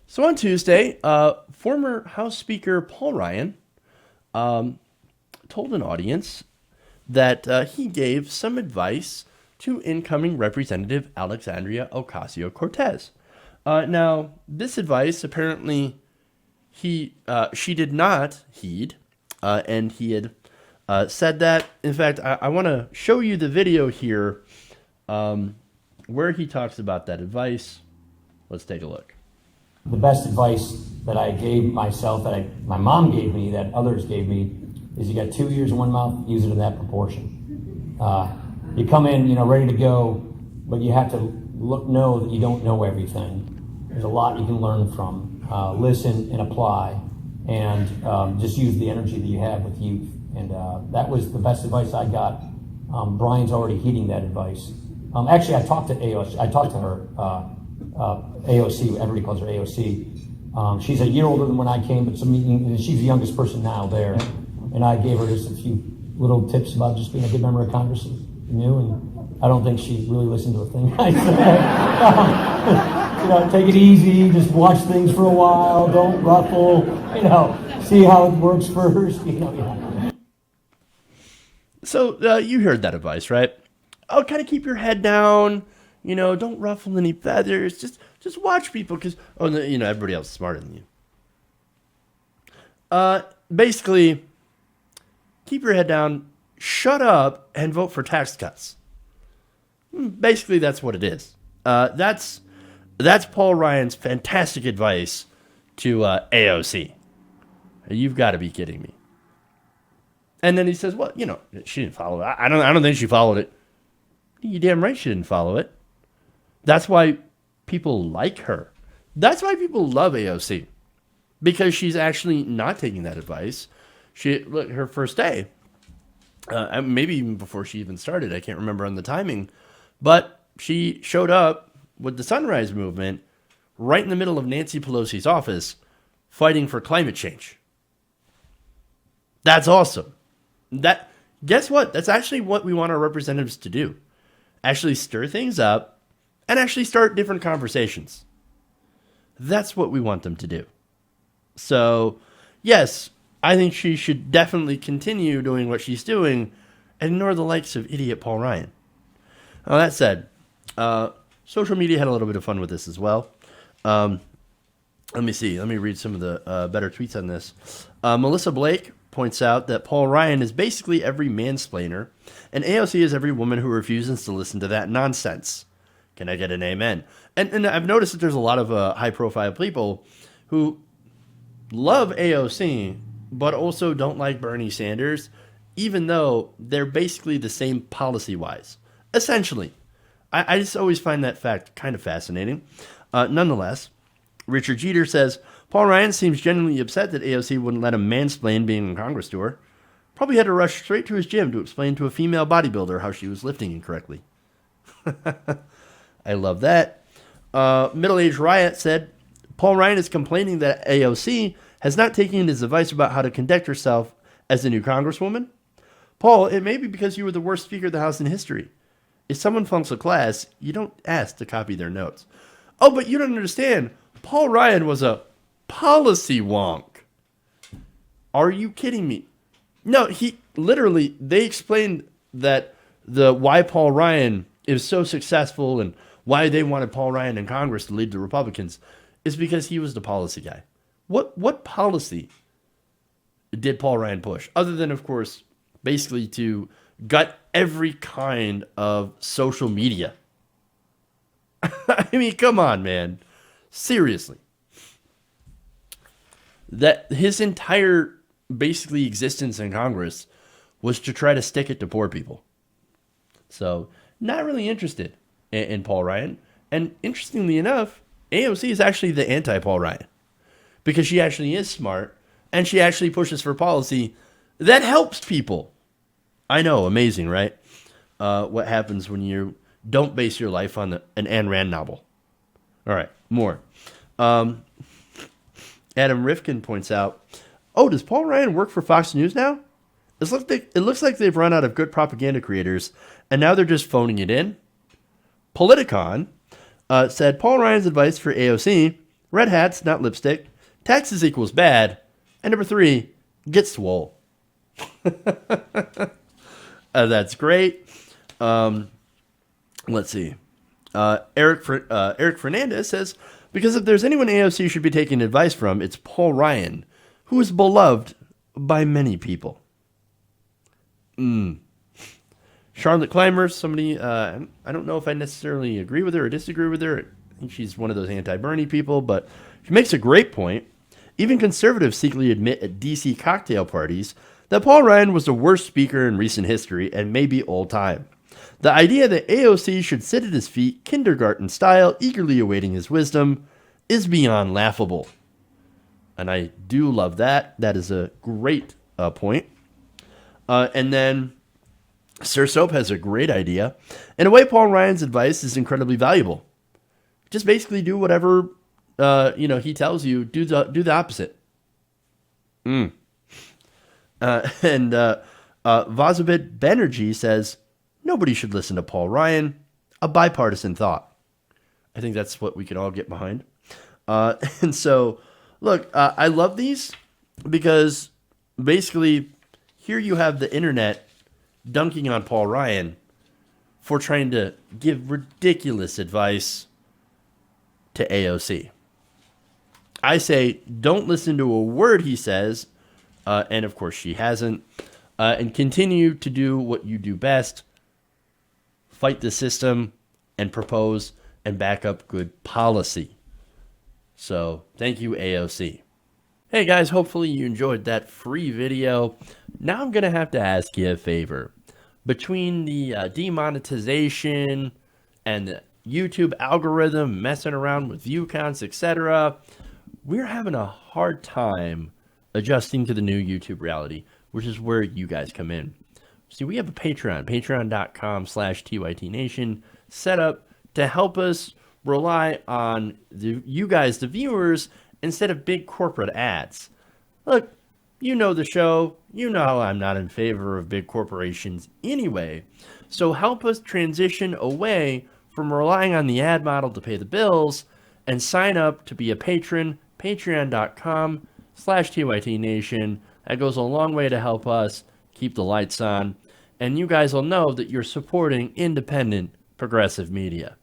So on Tuesday, former House Speaker Paul Ryan told an audience that he gave some advice to incoming Representative Alexandria Ocasio-Cortez. Now, this advice apparently she did not heed, and he had said that. In fact, I want to show you the video here where he talks about that advice. Let's take a look. The best advice that I gave myself, my mom gave me, that others gave me, is you got 2 ears and 1 mouth, use it in that proportion. You come in, ready to go, but you have to know that you don't know everything. There's a lot you can learn from. Listen and apply, and just use the energy that you have with youth. And that was the best advice I got. Brian's already heeding that advice. Actually, I talked to AOC. I talked to her. AOC, everybody calls her AOC. She's a year older than when I came, but she's the youngest person now there. And I gave her just a few little tips about just being a good member of Congress, and I don't think she really listened to a thing I said. Take it easy, just watch things for a while, don't ruffle, see how it works first, So you heard that advice, right? Oh, kind of keep your head down. Don't ruffle any feathers. Just watch people because, everybody else is smarter than you. Basically, keep your head down, shut up, and vote for tax cuts. Basically, that's what it is. That's Paul Ryan's fantastic advice to AOC. You've got to be kidding me. And then he says, well, she didn't follow it. I don't think she followed it. You damn right she didn't follow it. That's why people like her. That's why people love AOC. Because she's actually not taking that advice. Her first day, maybe even before she even started, I can't remember on the timing, but she showed up with the Sunrise Movement right in the middle of Nancy Pelosi's office fighting for climate change. That's awesome. Guess what? That's actually what we want our representatives to do. Actually stir things up and actually start different conversations. That's what we want them to do. So, yes, I think she should definitely continue doing what she's doing and ignore the likes of idiot Paul Ryan. Now, that said, social media had a little bit of fun with this as well. Let me see. Let me read some of the better tweets on this. Melissa Blake points out that Paul Ryan is basically every mansplainer, and AOC is every woman who refuses to listen to that nonsense. Can I get an amen? And I've noticed that there's a lot of high-profile people who love AOC, but also don't like Bernie Sanders, even though they're basically the same policy-wise. Essentially. I just always find that fact kind of fascinating. Nonetheless, Richard Jeter says, Paul Ryan seems genuinely upset that AOC wouldn't let him mansplain being in Congress to her. Probably had to rush straight to his gym to explain to a female bodybuilder how she was lifting incorrectly. I love that. Middle-aged Riot said, Paul Ryan is complaining that AOC has not taken his advice about how to conduct herself as the new Congresswoman. Paul, it may be because you were the worst Speaker of the House in history. If someone flunks a class, you don't ask to copy their notes. Oh, but you don't understand. Paul Ryan was a policy wonk. Are you kidding me? No, they explained that why Paul Ryan is so successful and why they wanted Paul Ryan in Congress to lead the Republicans is because he was the policy guy. What policy did Paul Ryan push? Other than, of course, basically to gut every kind of social media. I mean, come on, man. Seriously. That his entire basically existence in Congress was to try to stick it to poor people. So, not really interested in Paul Ryan. And interestingly enough, AOC is actually the anti-Paul Ryan. Because she actually is smart, and she actually pushes for policy that helps people. I know, amazing, right? What happens when you don't base your life on an Ayn Rand novel. All right, more. Adam Rifkin points out, oh, does Paul Ryan work for Fox News now? It looks like they've run out of good propaganda creators, and now they're just phoning it in. Politicon said Paul Ryan's advice for AOC Red hats, not lipstick. Taxes equals bad. And number 3, get swole. That's great. Let's see. Eric Fernandez says, because if there's anyone AOC should be taking advice from, it's Paul Ryan, who is beloved by many people. Charlotte Clymer, somebody, I don't know if I necessarily agree with her or disagree with her. I think she's one of those anti-Bernie people, but she makes a great point. Even conservatives secretly admit at DC cocktail parties that Paul Ryan was the worst speaker in recent history and maybe all time. The idea that AOC should sit at his feet, kindergarten style, eagerly awaiting his wisdom, is beyond laughable. And I do love that. That is a great point. And then Sir Soap has a great idea. In a way, Paul Ryan's advice is incredibly valuable. Just basically do whatever he tells you. Do the opposite. And Vazabit Banerjee says, nobody should listen to Paul Ryan. A bipartisan thought. I think that's what we can all get behind. And so, look, I love these because basically here you have the internet dunking on Paul Ryan for trying to give ridiculous advice to AOC. I say don't listen to a word he says, and of course she hasn't, and continue to do what you do best. Fight the system and propose and back up good policy. So thank you, AOC. Hey guys, hopefully you enjoyed that free video. Now I'm going to have to ask you a favor. Between the demonetization and the YouTube algorithm messing around with view counts, etc., we're having a hard time adjusting to the new YouTube reality, which is where you guys come in. See, we have a Patreon, patreon.com/TYTNation, set up to help us rely on you guys, the viewers, instead of big corporate ads. Look, you know the show. You know I'm not in favor of big corporations anyway. So help us transition away from relying on the ad model to pay the bills and sign up to be a patron, patreon.com/TYTNation. That goes a long way to help us keep the lights on. And you guys will know that you're supporting independent progressive media.